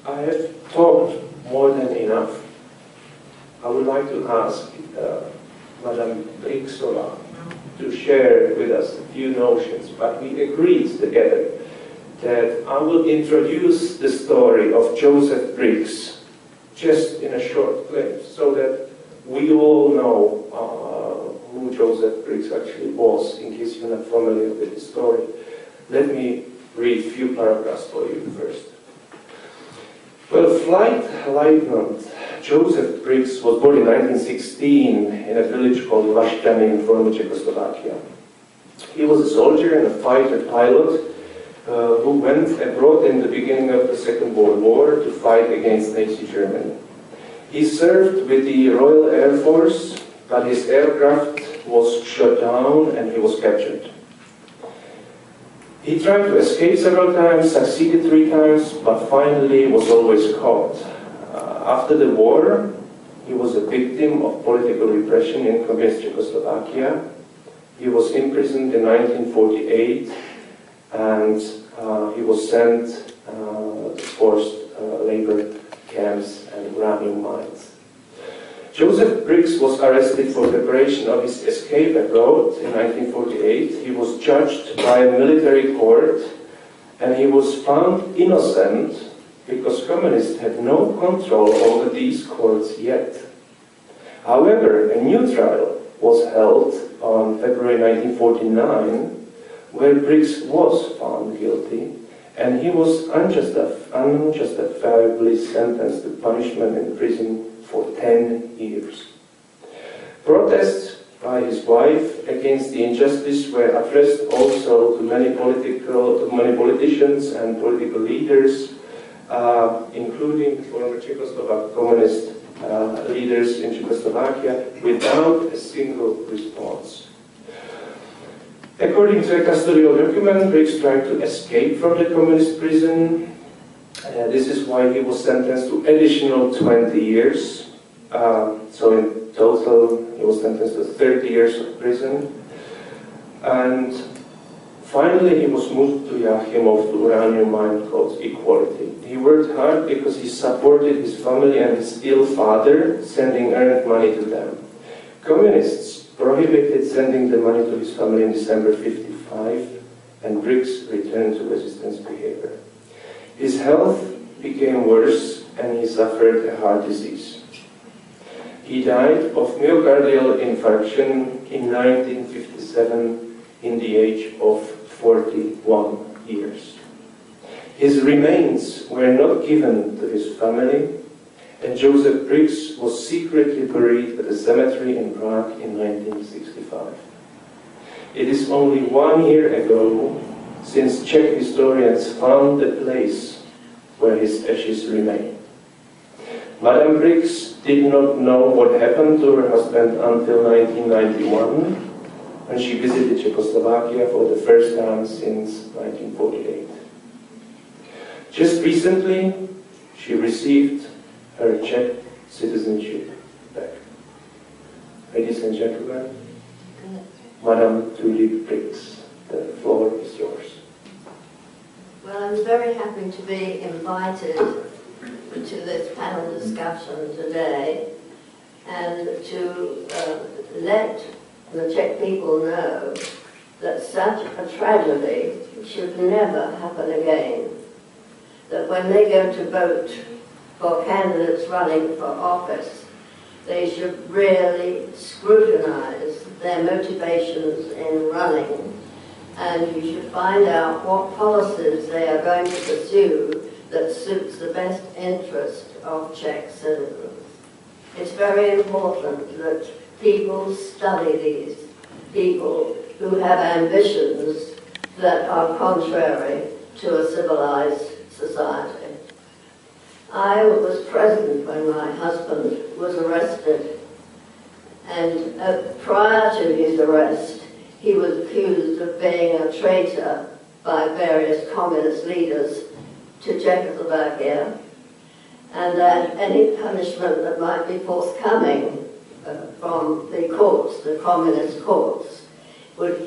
I have talked more than enough. I would like to ask Madame Bryksová to share with us a few notions, but we agreed together that I will introduce the story of Joseph Bryks just in a short glimpse, so that we all know who Joseph Bryks actually was, in case you're not familiar with the story. Let me read a few paragraphs for you first. Well, Flight Lieutenant Joseph Bryks was born in 1916 in a village called Vlašťany in former Czechoslovakia. He was a soldier and a fighter pilot who went abroad in the beginning of the Second World War to fight against Nazi Germany. He served with the Royal Air Force, but his aircraft was shot down and he was captured. He tried to escape several times, succeeded 3 times, but finally was always caught. After the war, he was a victim of political repression in communist Czechoslovakia. He was imprisoned in 1948 and he was sent to forced labor camps and uranium mines. Joseph Bryks was arrested for preparation of his escape abroad in 1948. He was judged by a military court and he was found innocent because communists had no control over these courts yet. However, a new trial was held on February 1949 where Bryks was found guilty and he was unjustifiably sentenced to punishment in prison for 10 years. Protests by his wife against the injustice were addressed also to many politicians and political leaders, including former Czechoslovak communist leaders in Czechoslovakia, without a single response. According to a custodial document, Bryks tried to escape from the communist prison. This is why he was sentenced to additional 20 years. So in total, he was sentenced to 30 years of prison. And finally, he was moved to Jáchymov, to uranium mine called Equality. He worked hard because he supported his family and his ill father, sending earned money to them. Communists prohibited sending the money to his family in December '55, and Bryks returned to resistance behavior. His health became worse and he suffered a heart disease. He died of myocardial infarction in 1957 in the age of 41 years. His remains were not given to his family, and Joseph Bryks was secretly buried at a cemetery in Prague in 1965. It is only 1 year ago since Czech historians found the place where his ashes remain. Madame Bryks did not know what happened to her husband until 1991, when she visited Czechoslovakia for the first time since 1948. Just recently, she received her Czech citizenship back. Ladies and gentlemen, Madame Trudie Bryks, the floor is yours. Well, I'm very happy to be invited to this panel discussion today and to let the Czech people know that such a tragedy should never happen again. That when they go to vote for candidates running for office, they should really scrutinize their motivations in running, and you should find out what policies they are going to pursue that suits the best interest of Czech citizens. It's very important that people study these people who have ambitions that are contrary to a civilized society. I was present when my husband was arrested, and prior to his arrest, he was accused of being a traitor by various communist leaders to Czechoslovakia, and that any punishment that might be forthcoming from the courts, the communist courts,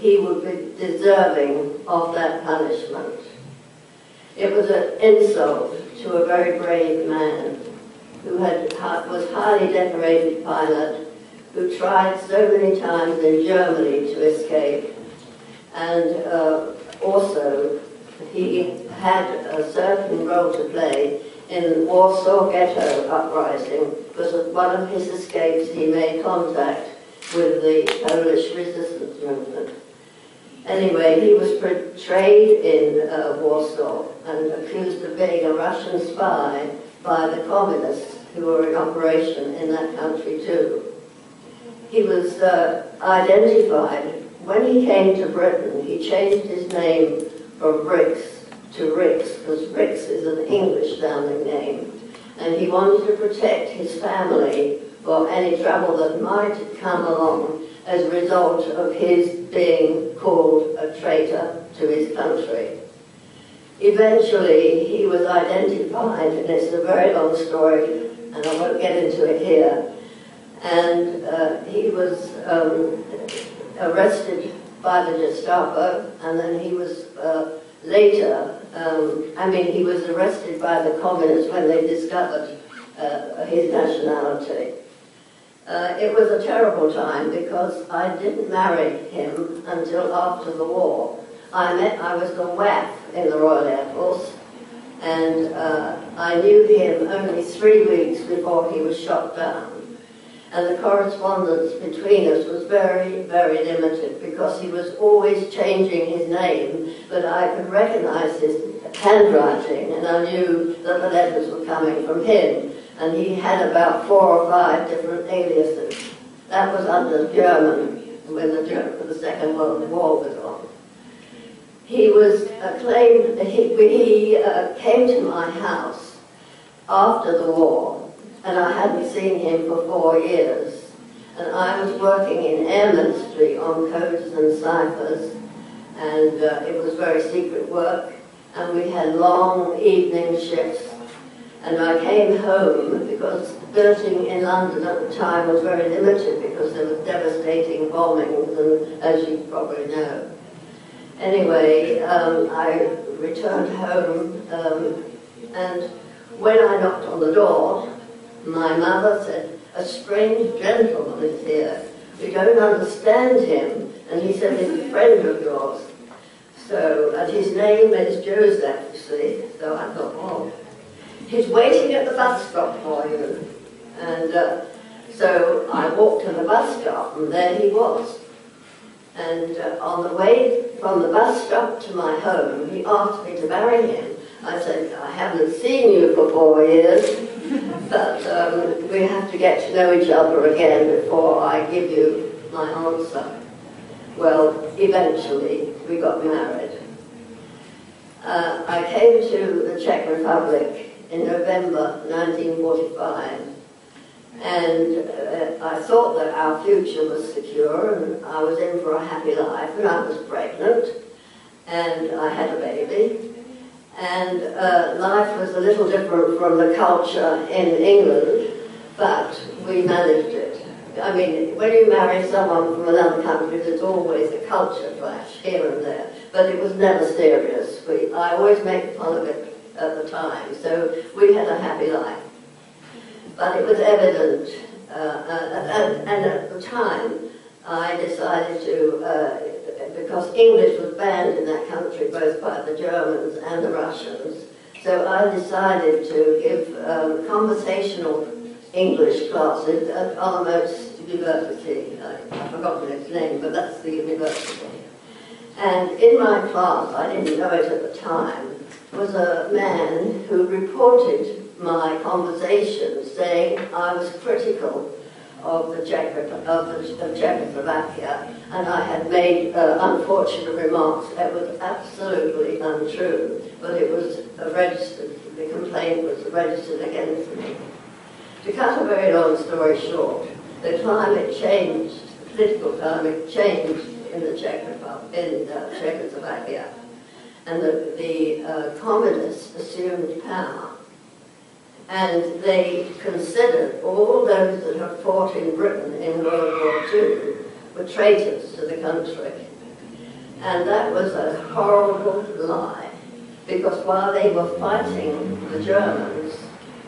he would be deserving of that punishment. It was an insult to a very brave man who was highly decorated pilot, who tried so many times in Germany to escape, and also he had a certain role to play in the Warsaw Ghetto uprising, because of one of his escapes he made contact with the Polish resistance movement. Anyway, he was portrayed in Warsaw and accused of being a Russian spy by the communists who were in operation in that country too. He was identified. When he came to Britain, he changed his name from Bryks to Rix, because Rix is an English-sounding name, and he wanted to protect his family for any trouble that might come along as a result of his being called a traitor to his country. Eventually, he was identified, and it's a very long story, and I won't get into it here, and he was arrested by the Gestapo, and then he was later, he was arrested by the communists when they discovered his nationality. It was a terrible time because I didn't marry him until after the war. I was the WAF in the Royal Air Force, and I knew him only 3 weeks before he was shot down. And the correspondence between us was very, very limited because he was always changing his name, but I could recognize his handwriting, and I knew that the letters were coming from him. And he had about 4 or 5 different aliases. That was under German, when the Second World War was on. He was acclaimed, he came to my house after the war, and I hadn't seen him for 4 years. And I was working in Airman Street on codes and ciphers, and it was very secret work, and we had long evening shifts. And I came home because building in London at the time was very limited because there were devastating bombings, and as you probably know. Anyway, I returned home, and when I knocked on the door, my mother said, "A strange gentleman is here. We don't understand him." And he said, "He's a friend of yours." So, and his name is Joseph, you see. So I thought, oh, he's waiting at the bus stop for you. And so I walked to the bus stop, and there he was. And on the way from the bus stop to my home, he asked me to marry him. I said, "I haven't seen you for 4 years, but we have to get to know each other again before I give you my answer." Well, eventually, we got married. I came to the Czech Republic in November 1945, and I thought that our future was secure, and I was in for a happy life, and I was pregnant, and I had a baby. And life was a little different from the culture in England, but we managed it. I mean, when you marry someone from another country, there's always a culture clash here and there, but it was never serious. I always make fun of it at the time, so we had a happy life. But it was evident, and at the time, I decided to, because English was banned in that country, both by the Germans and the Russians, so I decided to give conversational English classes at Olomouc University. I've forgotten its name, but that's the university. And in my class, I didn't know it at the time, was a man who reported my conversation saying I was critical of the Czechoslovakia, and I had made unfortunate remarks that was absolutely untrue, but it was registered, the complaint was registered against me. To cut a very long story short, the climate changed, the political climate changed in the Czech Republic, in Czechoslovakia, and the communists assumed power. And they considered all those that had fought in Britain in World War II were traitors to the country. And that was a horrible lie, because while they were fighting the Germans,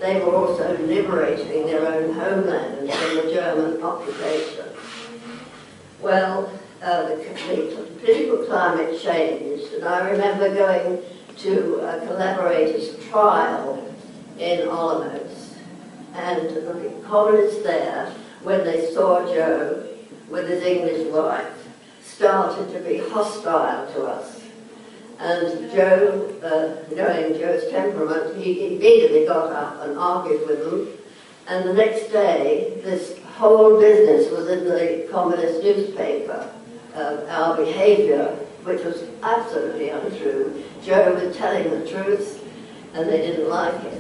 they were also liberating their own homeland from the German occupation. Well, the political climate changed, and I remember going to a collaborator's trial in Olomouc, and the communists there, when they saw Joe with his English wife, started to be hostile to us. And Joe, knowing Joe's temperament, he immediately got up and argued with them. And the next day, this whole business was in the communist newspaper, our behavior, which was absolutely untrue. Joe was telling the truth, and they didn't like it.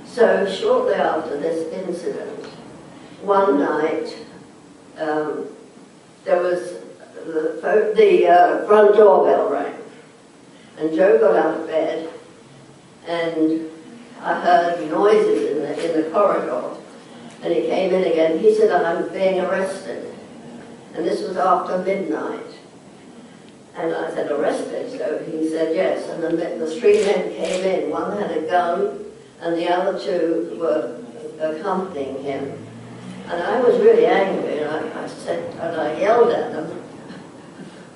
So shortly after this incident, one night, there was the front doorbell rang. And Joe got out of bed, and I heard noises in the corridor. And he came in again. He said, "I'm being arrested." And this was after midnight. And I said, "Arrested?" So he said, "Yes." And then the three men came in. One had a gun, and the other two were accompanying him. And I was really angry, and I yelled at them,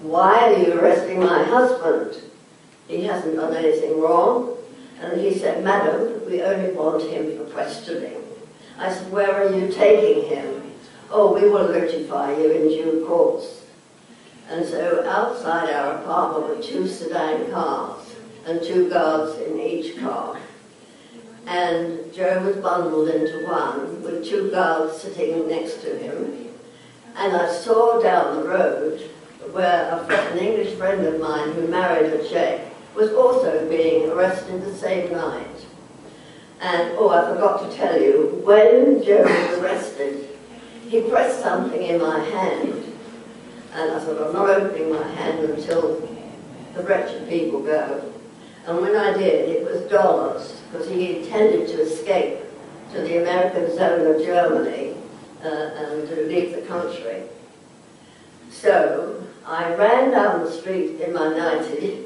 "Why are you arresting my husband? He hasn't done anything wrong." And he said, "Madam, we only want him for questioning." I said, "Where are you taking him?" "Oh, we will notify you in due course." And so outside our apartment were two sedan cars and two guards in each car. And Joe was bundled into one with two guards sitting next to him. And I saw down the road where an English friend of mine who married a Czech was also being arrested the same night. And, oh, I forgot to tell you, when Joe was arrested, he pressed something in my hand. And I thought, I'm not opening my hand until the wretched people go. And when I did, it was dollars, because he intended to escape to the American zone of Germany and to leave the country. So I ran down the street in my 90,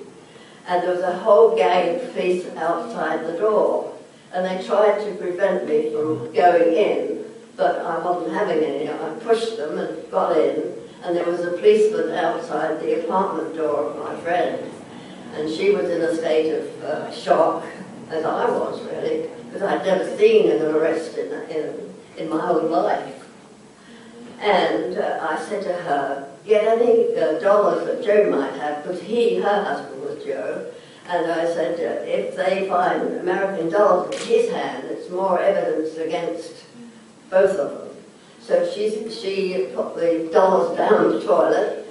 and there was a whole gang of police outside the door. And they tried to prevent me from going in, but I wasn't having any. I pushed them and got in, and there was a policeman outside the apartment door of my friend. And she was in a state of shock, as I was really, because I'd never seen an arrest in my whole life. And I said to her, "Get any dollars that Joe might have," because her husband was Joe. And I said, if they find American dollars in his hand, it's more evidence against both of them. So she put the dollars down the toilet,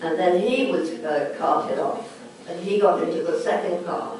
and then he was carted off, and he got into the second car.